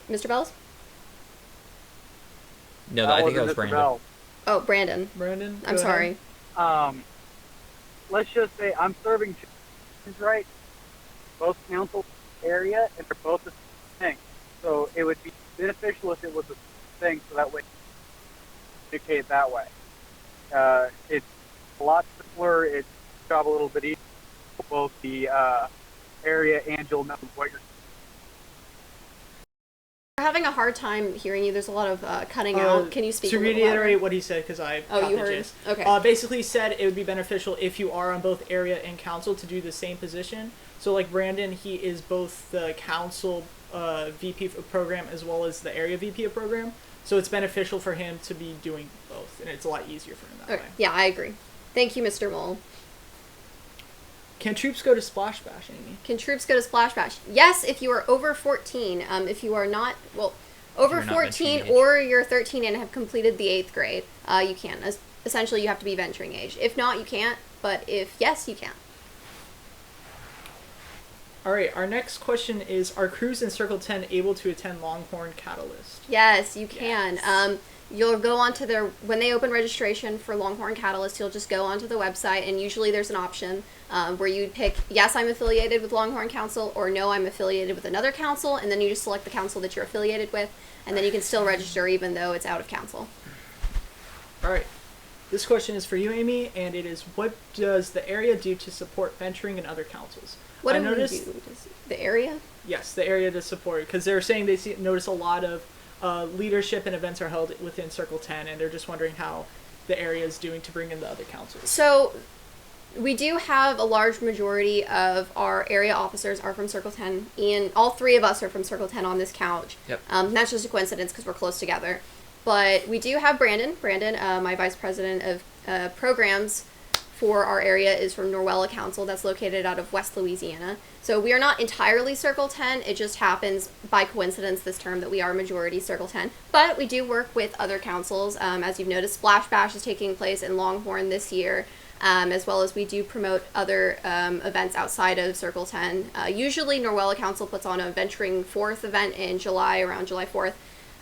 Mr. Bells? No, I think that was Brandon. Bell. Oh, Brandon. Brandon, I'm sorry. Let's just say I'm serving two, right? Both council area, and they're both the same thing. So it would be beneficial if it was the same thing, so that way communicate that way. It's a lot simpler. It's job a little bit easier. Both the area and you'll know what you're. We're having a hard time hearing you. There's a lot of cutting out. Can you speak to a little reiterate louder? what he said, because I you got the heard? gist. Okay. Basically said it would be beneficial if you are on both area and council to do the same position. So like Brandon, he is both the council VP of program as well as the area VP of program. So it's beneficial for him to be doing both, and it's a lot easier for him that way. Yeah, I agree. Thank you, Mr. Mole. Can troops go to Splash Bash, Amy? Can troops go to Splash Bash? Yes, if you are over 14. If you are not, over 14 or you're 13 and have completed the 8th grade, you can. Essentially, you have to be venturing age. If not, you can't. But yes, you can. All right, our next question is, are crews in Circle 10 able to attend Longhorn Catalyst? Yes, you can. Yes. You'll go onto when they open registration for Longhorn Catalyst, you'll just go onto the website, and usually there's an option where you pick, yes, I'm affiliated with Longhorn Council, or no, I'm affiliated with another council, and then you just select the council that you're affiliated with, and then you can still register even though it's out of council. All right. This question is for you, Amy, and it is, what does the area do to support venturing in other councils? What do we do? The area? Yes, the area to support, because they're saying they notice a lot of leadership and events are held within Circle 10, and they're just wondering how the area is doing to bring in the other councils. So we do have a large majority of our area officers are from Circle 10, and all 3 of us are from Circle 10 on this couch. Yep. That's just a coincidence because we're close together. But we do have Brandon. Brandon, my vice president of programs for our area, is from Norwella Council. That's located out of West Louisiana. So we are not entirely Circle 10. It just happens by coincidence this term that we are majority Circle 10. But we do work with other councils. As you've noticed, Splash Bash is taking place in Longhorn this year, as well as we do promote other events outside of Circle 10. Usually Norwella Council puts on a Venturing 4th event in July, around July 4th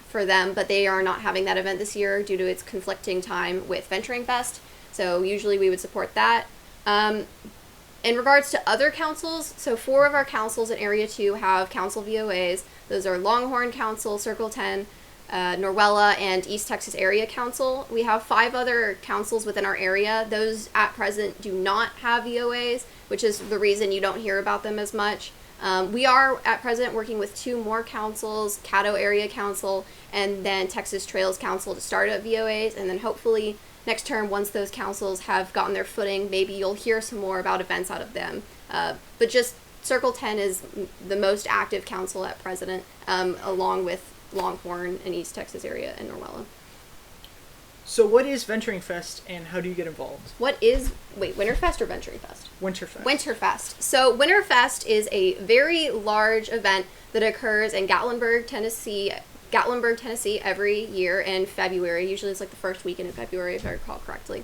for them, but they are not having that event this year due to its conflicting time with Venturing Fest. So usually we would support that. In regards to other councils, so 4 of our councils in Area 2 have council VOAs. Those are Longhorn Council, Circle 10, Norwella, and East Texas Area Council. We have 5 other councils within our area. Those at present do not have VOAs, which is the reason you don't hear about them as much. We are at present working with 2 more councils, Caddo Area Council and then Texas Trails Council, to start up VOAs, and then hopefully next term, once those councils have gotten their footing, maybe you'll hear some more about events out of them. But just Circle 10 is the most active council at present, along with Longhorn and East Texas area and Norwella. So what is Venturing Fest and how do you get involved? Winterfest or Venturing Fest? Winterfest. Winterfest. So Winterfest is a very large event that occurs in Gatlinburg, Tennessee every year in February. Usually it's like the first weekend in February, if I recall correctly.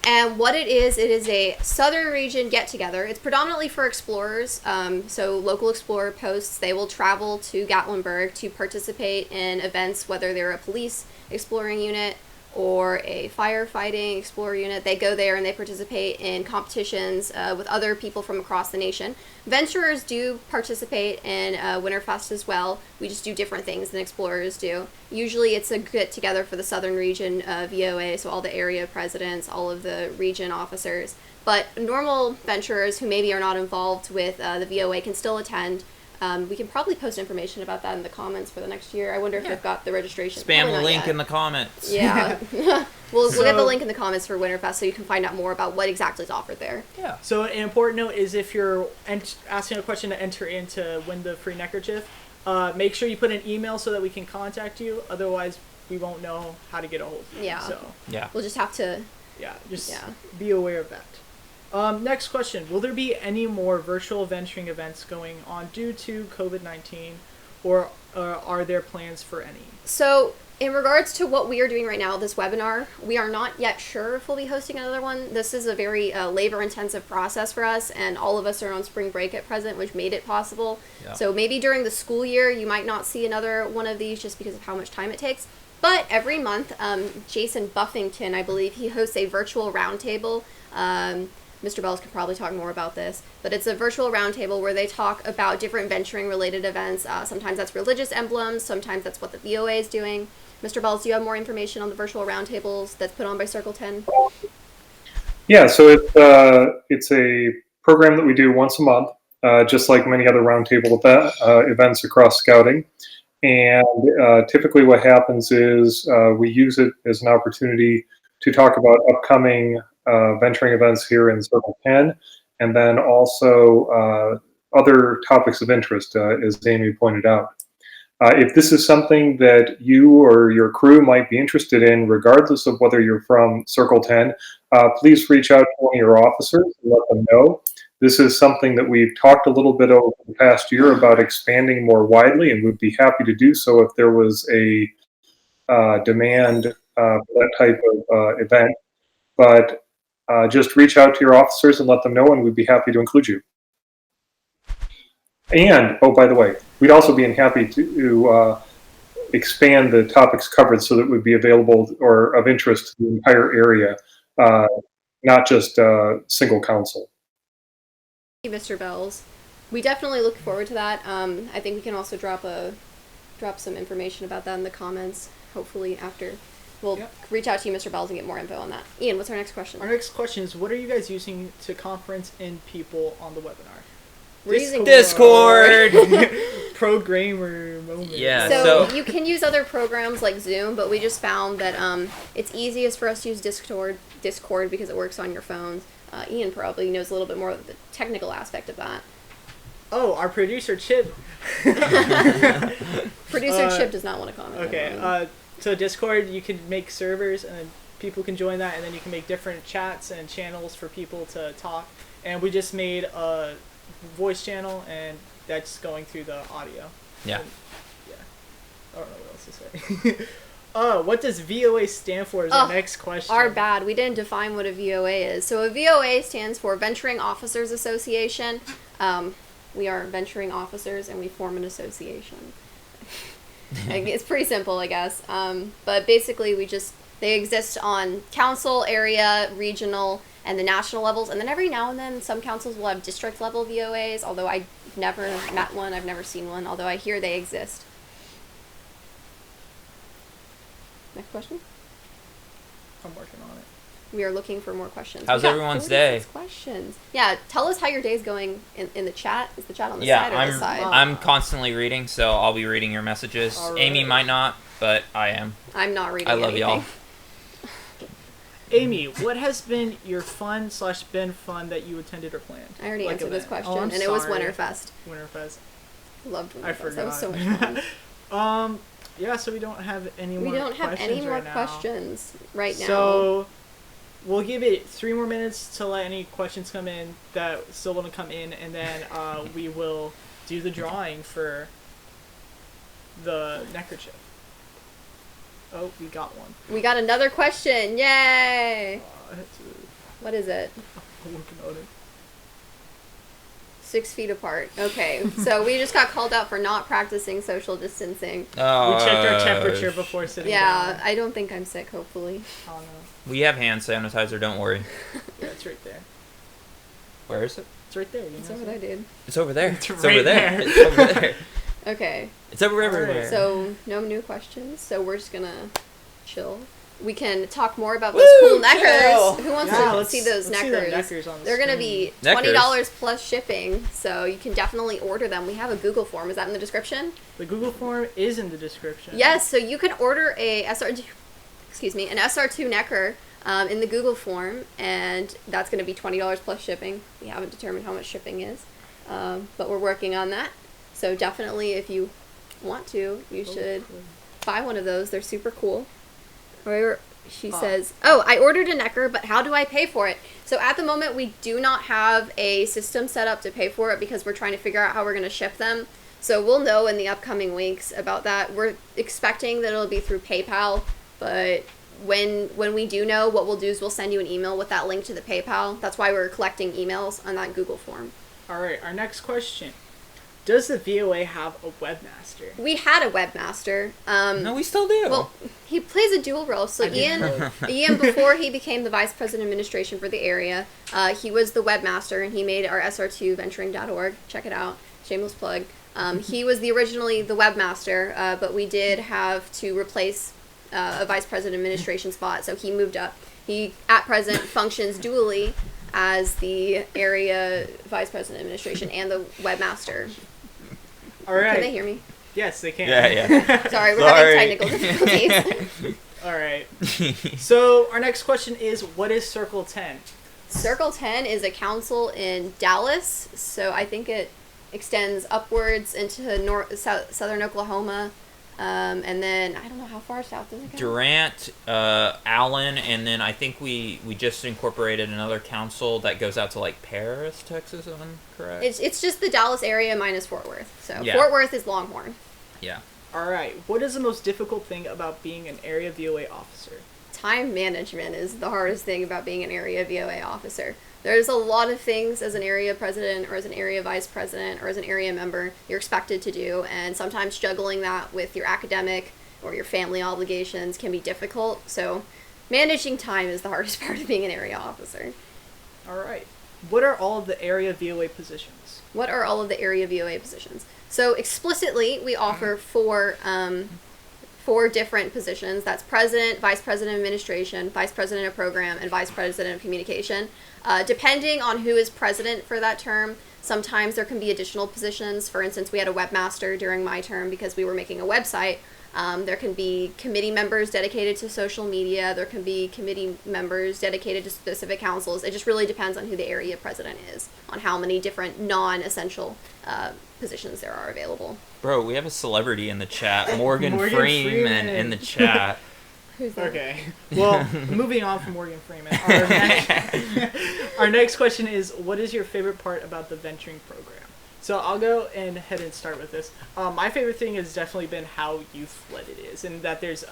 And what it is a southern region get-together. It's predominantly for explorers, so local explorer posts. They will travel to Gatlinburg to participate in events, whether they're a police exploring unit or a firefighting explorer unit. They go there and they participate in competitions with other people from across the nation. Venturers do participate in Winterfest as well. We just do different things than explorers do. Usually it's a get-together for the southern region VOA, so all the area presidents, all of the region officers. But normal venturers who maybe are not involved with the VOA can still attend. We can probably post information about that in the comments for the next year. I wonder if they've got the registration. Spam the link in the comments. Yeah. we'll get the link in the comments for Winterfest so you can find out more about what exactly is offered there. Yeah. So an important note is if you're asking a question to enter in to win the free neckerchief, make sure you put an email so that we can contact you. Otherwise, we won't know how to get a hold of you. Yeah. So, we'll just have to... be aware of that. Next question. Will there be any more virtual venturing events going on due to COVID-19, or are there plans for any? So, in regards to what we are doing right now, this webinar, we are not yet sure if we'll be hosting another one. This is a very labor-intensive process for us, and all of us are on spring break at present, which made it possible. Yeah. So maybe during the school year, you might not see another one of these just because of how much time it takes. But every month, Jason Buffington, I believe, he hosts a virtual roundtable. Mr. Bells could probably talk more about this, but it's a virtual roundtable where they talk about different venturing-related events. Sometimes that's religious emblems, sometimes that's what the VOA is doing. Mr. Bells, do you have more information on the virtual roundtables that's put on by Circle 10? Yeah, so it's a program that we do once a month, just like many other roundtable events across Scouting. And typically what happens is we use it as an opportunity to talk about upcoming venturing events here in Circle 10, and then also other topics of interest, as Amy pointed out. If this is something that you or your crew might be interested in, regardless of whether you're from Circle 10, please reach out to one of your officers and let them know. This is something that we've talked a little bit over the past year about expanding more widely, and would be happy to do so if there was a demand for that type of event. But just reach out to your officers and let them know, and we'd be happy to include you. And, oh, by the way, we'd also be happy to expand the topics covered so that it would be available or of interest to the entire area, not just single council. Thank you, Mr. Bells. We definitely look forward to that. I think we can also drop some information about that in the comments, hopefully after. We'll reach out to you, Mr. Bells, and get more info on that. Ian, what's our next question? Our next question is, what are you guys using to conference in people on the webinar? We're using Discord. Programmer moment. Yeah. So you can use other programs like Zoom, but we just found that it's easiest for us to use Discord because it works on your phones. Ian probably knows a little bit more of the technical aspect of that. Oh, our producer Chip. Producer Chip does not want to comment. Okay. So Discord, you can make servers and people can join that, and then you can make different chats and channels for people to talk. And we just made a voice channel, and that's going through the audio. Yeah. And, I don't know what else to say. What does VOA stand for is our next question. Our bad. We didn't define what a VOA is. So a VOA stands for Venturing Officers Association. We are venturing officers, and we form an association. It's pretty simple, I guess. But basically, they exist on council, area, regional, and the national levels. And then every now and then, some councils will have district level VOAs, although I've never met one, I've never seen one, although I hear they exist. Next question? I'm working on it. We are looking for more questions. How's everyone's day? Questions. Yeah, tell us how your day's going in the chat. Is the chat on the side or the side? I'm constantly reading, so I'll be reading your messages. Right. Amy might not, but I am. I'm not reading I love anything. y'all. Amy, what has been your been fun that you attended or planned? I already answered this question, and it was Winterfest. Winterfest. Loved Winterfest. I forgot. That was so much fun. Yeah, so we don't have any more We don't have any more right questions right now. So we'll give it 3 more minutes to let any questions come in that still want to come in, and then we will do the drawing for the neckerchief. Oh, we got one. We got another question. Yay! What is it? I'm working on it. 6 feet apart. Okay, so we just got called out for not practicing social distancing. Oh, We checked our temperature before sitting down. Yeah, I don't think I'm sick, hopefully. Oh, no. We have hand sanitizer, don't worry. Yeah, it's right there. Where is it? It's right there. You That's know what I did. It's over there. It's It's right over there. there. It's over there. Okay, It's over everywhere. so no new questions, so we're just gonna chill. We can talk more about Woo, those cool neckers. chill. Who wants Yeah, to let's see those see them neckers? neckers on the They're gonna screen. be $20 plus shipping, so you can definitely order them. We have a Google form. Is that in the description? The Google form is in the description. Yes, so you can order an SR2 necker in the Google form, and that's going to be $20 plus shipping. We haven't determined how much shipping is, but we're working on that. So definitely, if you want to, you should buy one of those. They're super cool. Or she says, "Oh, I ordered a necker, but how do I pay for it?" So at the moment, we do not have a system set up to pay for it because we're trying to figure out how we're going to ship them. So we'll know in the upcoming weeks about that. We're expecting that it'll be through PayPal, but when we do know, what we'll do is we'll send you an email with that link to the PayPal. That's why we're collecting emails on that Google form. All right, our next question. Does the VOA have a webmaster? We had a webmaster. No, we still do. Well, he plays a dual role. So Ian, before he became the vice president of administration for the area, he was the webmaster, and he made our SR2venturing.org. Check it out. Shameless plug. He was originally the webmaster, but we did have to replace a vice president of administration spot, so he moved up. He, at present, functions dually as the area vice president of administration and the webmaster. All right. Can they hear me? Yes, they can. Yeah. Sorry, we're having technical difficulties. All right. So our next question is, what is Circle 10? Circle 10 is a council in Dallas, so I think it extends upwards into southern Oklahoma, and then I don't know how far south does it go. Durant, Allen, and then I think we just incorporated another council that goes out to like Paris, Texas, if I'm correct. It's just the Dallas area minus Fort Worth. So Yeah. Fort Worth is Longhorn. Yeah. All right. What is the most difficult thing about being an area VOA officer? Time management is the hardest thing about being an area VOA officer. There's a lot of things as an area president or as an area vice president or as an area member you're expected to do, and sometimes juggling that with your academic or your family obligations can be difficult. So managing time is the hardest part of being an area officer. All right. What are all of the area VOA positions? What are all of the area VOA positions? So explicitly, we offer four different positions. That's president, vice president of administration, vice president of program, and vice president of communication. Depending on who is president for that term, sometimes there can be additional positions. For instance, we had a webmaster during my term because we were making a website. There can be committee members dedicated to social media. There can be committee members dedicated to specific councils. It just really depends on who the area president is, on how many different non-essential positions there are available. Bro, we have a celebrity in the chat. Morgan Freeman in the chat. Who's that? Okay. Well, moving on from Morgan Freeman. Our next question is, what is your favorite part about the venturing program? So I'll go ahead and start with this. My favorite thing has definitely been how youth-led it is, and that there's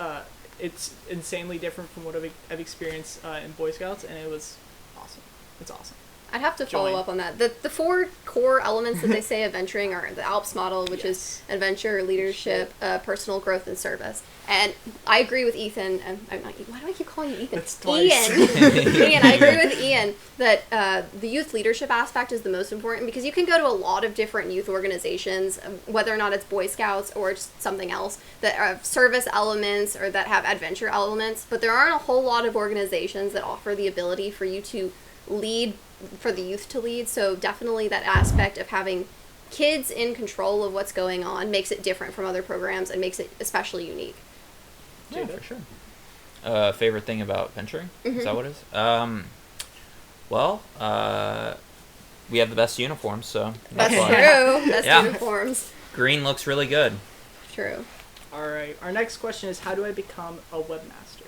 it's insanely different from what I've experienced in Boy Scouts, and it was awesome. It's awesome. I'd have to follow up on that. The four core elements that they say of venturing are the ALPS model, which is adventure, leadership, personal growth, and service. And I agree with Ethan. Why do I keep calling you Ethan? That's twice. Ian, I agree with Ian that the youth leadership aspect is the most important, because you can go to a lot of different youth organizations, whether or not it's Boy Scouts or just something else, that have service elements or that have adventure elements. But there aren't a whole lot of organizations that offer the ability for you to lead, for the youth to lead. So definitely that aspect of having kids in control of what's going on makes it different from other programs and makes it especially unique. Yeah, for sure. Favorite thing about venturing? Mm-hmm. Is that what it is? Well, we have the best uniforms, so That's why. true. Best Yeah. uniforms. Green looks really good. True. All right. Our next question is, how do I become a webmaster?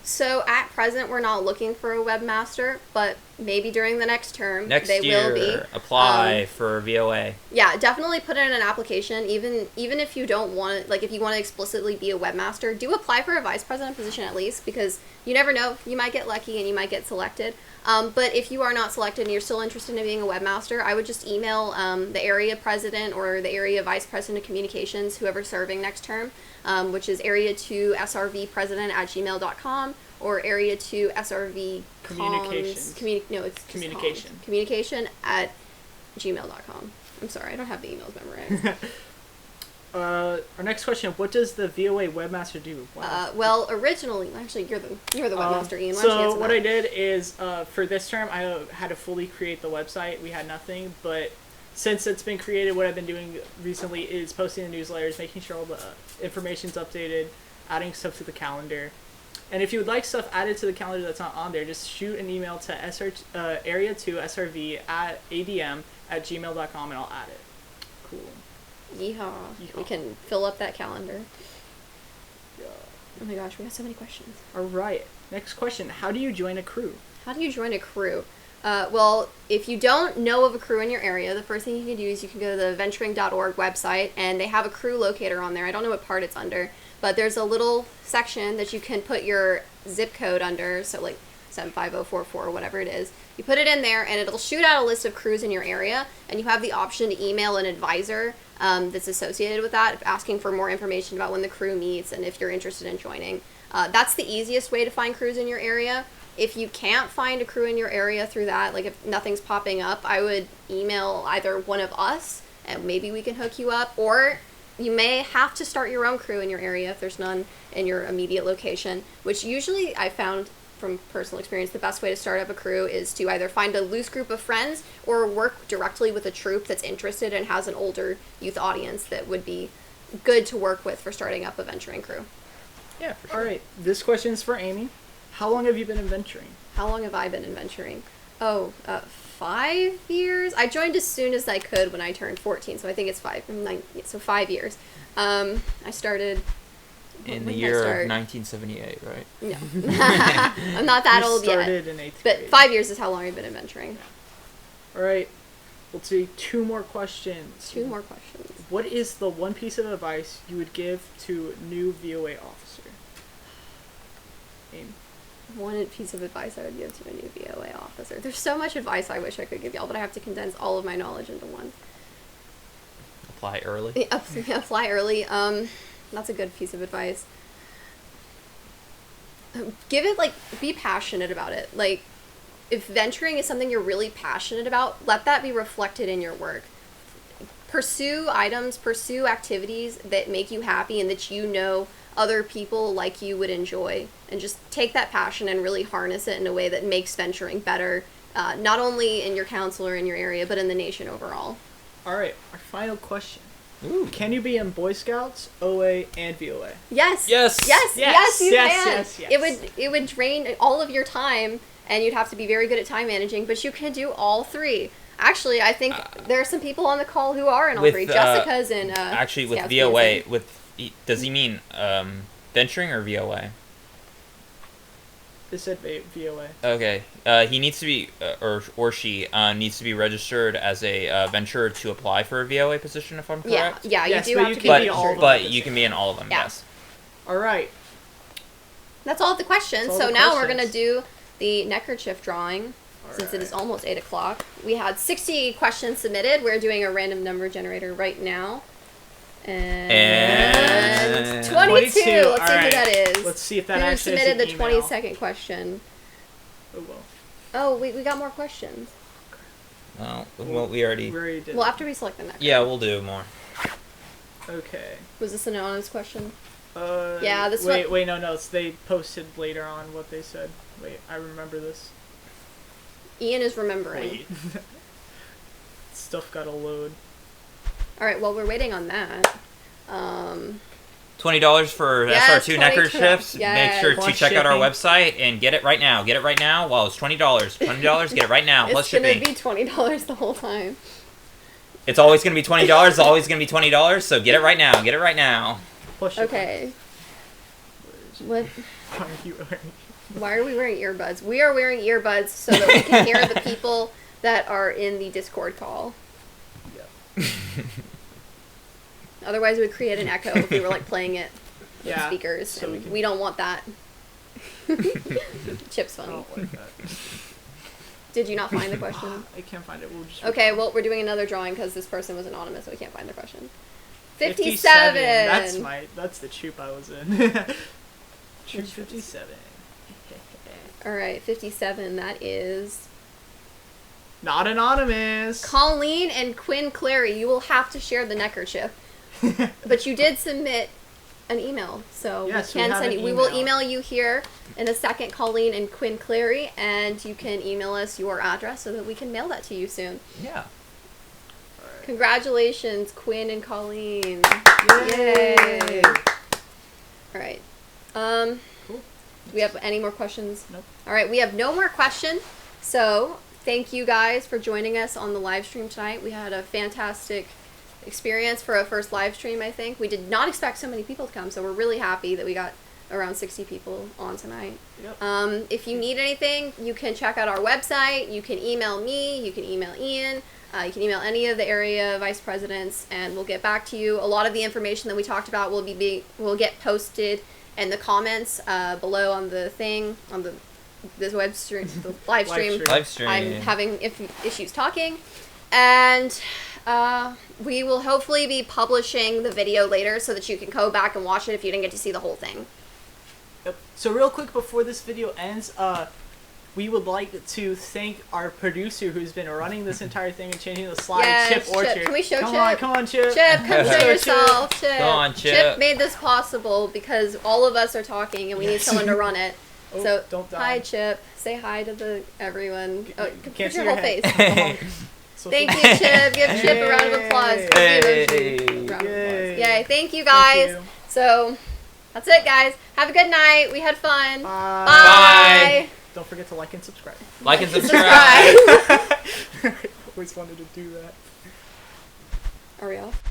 So at present, we're not looking for a webmaster, but maybe during the next term, Next they year, will be. apply for VOA. Yeah, definitely put in an application. Even if you don't want, like, if you want to explicitly be a webmaster, do apply for a vice president position at least, because you never know, you might get lucky and you might get selected. But if you are not selected and you're still interested in being a webmaster, I would just email the area president or the area vice president of communications, whoever's serving next term, which is area2srvpresident@gmail.com or area2srv Communications. communication at gmail.com. I'm sorry, I don't have the emails memorized. Our next question: what does the VOA webmaster do? Wow. Well, originally, actually, you're the webmaster, Ian. Why don't you So answer what that? I did is, for this term, I had to fully create the website. We had nothing, but since it's been created, what I've been doing recently is posting the newsletters, making sure all the information's updated, adding stuff to the calendar. And if you would like stuff added to the calendar that's not on there, just shoot an email to area2srv@adm@gmail.com and I'll add it. Cool. Yeehaw. We can fill up that calendar. Oh my gosh, we got so many questions. All right. Next question: how do you join a crew? How do you join a crew? Well, if you don't know of a crew in your area, the first thing you can do is you can go to the venturing.org website, and they have a crew locator on there. I don't know what part it's under, but there's a little section that you can put your zip code under, so like 75044 or whatever it is. You put it in there, and it'll shoot out a list of crews in your area, and you have the option to email an advisor that's associated with that, asking for more information about when the crew meets and if you're interested in joining. That's the easiest way to find crews in your area. If you can't find a crew in your area through that, like if nothing's popping up, I would email either one of us and maybe we can hook you up, or you may have to start your own crew in your area if there's none in your immediate location, which usually I found from personal experience the best way to start up a crew is to either find a loose group of friends or work directly with a troupe that's interested and has an older youth audience that would be good to work with for starting up a venturing crew. Yeah, for sure. All right. This question's for Amy. How long have you been in venturing? How long have I been in venturing? 5 years? I joined as soon as I could when I turned 14, so I think it's 5 years. I started... In the year of 1978, right? No. I'm not that old yet. Started in 8th But grade. 5 years is how long I've been in venturing. All right. Let's see. 2 more questions. 2 more questions. What is the one piece of advice you would give to a new VOA officer? Amy. One piece of advice I would give to a new VOA officer. There's so much advice I wish I could give y'all, but I have to condense all of my knowledge into one. Apply early. Apply early. That's a good piece of advice. Give it, be passionate about it. Like, if venturing is something you're really passionate about, let that be reflected in your work. Pursue activities that make you happy and that you know other people like you would enjoy. And just take that passion and really harness it in a way that makes venturing better, not only in your council or in your area, but in the nation overall. All right. Our final question. Ooh. Can you be in Boy Scouts, OA, and VOA? Yes. Yes. Yes. Yes. You Yes, can. yes, yes. It would drain all of your time, and you'd have to be very good at time managing. But you can do all 3. Actually, I think there are some people on the call who are in all 3. Jessica's in. Actually, with Scouts VOA, music. does he mean venturing or VOA? It said VOA. Okay. He needs to be, or she needs to be registered as a venturer to apply for a VOA position, if I'm correct. Yeah. Yes, You do but have you to can be be all registered. of But them. you can be in all of them. Yeah. Yes. All right. That's all the questions. That's all So the now we're questions. gonna do the neckerchief drawing. Since it is almost 8 o'clock. We had 60 questions submitted. We're doing a random number generator right now. And 22. 22. Let's see who All right. that is. Let's see if that Who actually submitted is the an email. 22nd question? Oh, well. Oh, we got more questions. Well, we already. We already did Well, that. after we select the next. Yeah, we'll do more. Okay. Was this an anonymous question? Yeah, this wait, one- Wait, no. They posted later on what they said. Wait, I remember this. Ian is remembering. Wait. Stuff got a load. All right, well, we're waiting on that. $20 for Yes, SR2 $20 neckerchiefs. yes. Make sure to Plus check out our shipping. website and get it right now. Get it right now while it's $20. $20, get it right now, plus It's gonna shipping. be $20 the whole time. It's always going to be $20. It's always going to be $20, so get it right now. Get it right now. Plus shipping. Okay. What? Why are you wearing? Why are we wearing earbuds? We are wearing earbuds so that we can hear the people that are in the Discord call. Yeah. Otherwise, it would create an echo if we were like playing it with Yeah, speakers, so and we can- we don't want that. Chip's I funny. don't like that. Did you not find the question? I can't find it. We'll just Okay, well, we're doing another drawing because this person was anonymous, so we can't find the question. 57! That's the troop I was in. Troop 57. Alright, 57, that is... Not anonymous. Colleen and Quinn Clary, you will have to share the neckerchief. But you did submit an email, so Yes, we we can have send an you. We will email. email you here in a second, Colleen and Quinn Clary, and you can email us your address so that we can mail that to you soon. Yeah. Congratulations, Quinn and Colleen. Yay! Alright. Cool. Do we have any more questions? Nope. Alright, we have no more questions. So, thank you guys for joining us on the live stream tonight. We had a fantastic experience for a first live stream, I think. We did not expect so many people to come, so we're really happy that we got around 60 people on tonight. Yep. If you need anything, you can check out our website. You can email me. You can email Ian. You can email any of the area vice presidents, and we'll get back to you. A lot of the information that we talked about will get posted in the comments below on the thing on this web stream, the live stream. Live stream. I'm having issues talking, and we will hopefully be publishing the video later so that you can go back and watch it if you didn't get to see the whole thing. Yep. So real quick before this video ends, we would like to thank our producer who's been running this entire thing and changing the slides, Yes, Chip Orchard. Chip. Can we show come Chip? Come on, Chip. Chip, come Let's show go, yourself, Chip. Go on, Chip. Chip made this possible because all of us are talking and we need someone to run it. Oh, So, don't die. hi, Chip. Say hi to everyone. Oh, Can't put see your your whole head. face. Social- Thank you, Chip. Give Chip a round of applause. Give the emoji. Round of applause. Yay. Thank you, guys. Thank you. So, that's it, guys. Have a good night. We had fun. Bye. Bye. Don't forget to like and subscribe. Like and subscribe. Subscribe. Always wanted to do that. Are we off?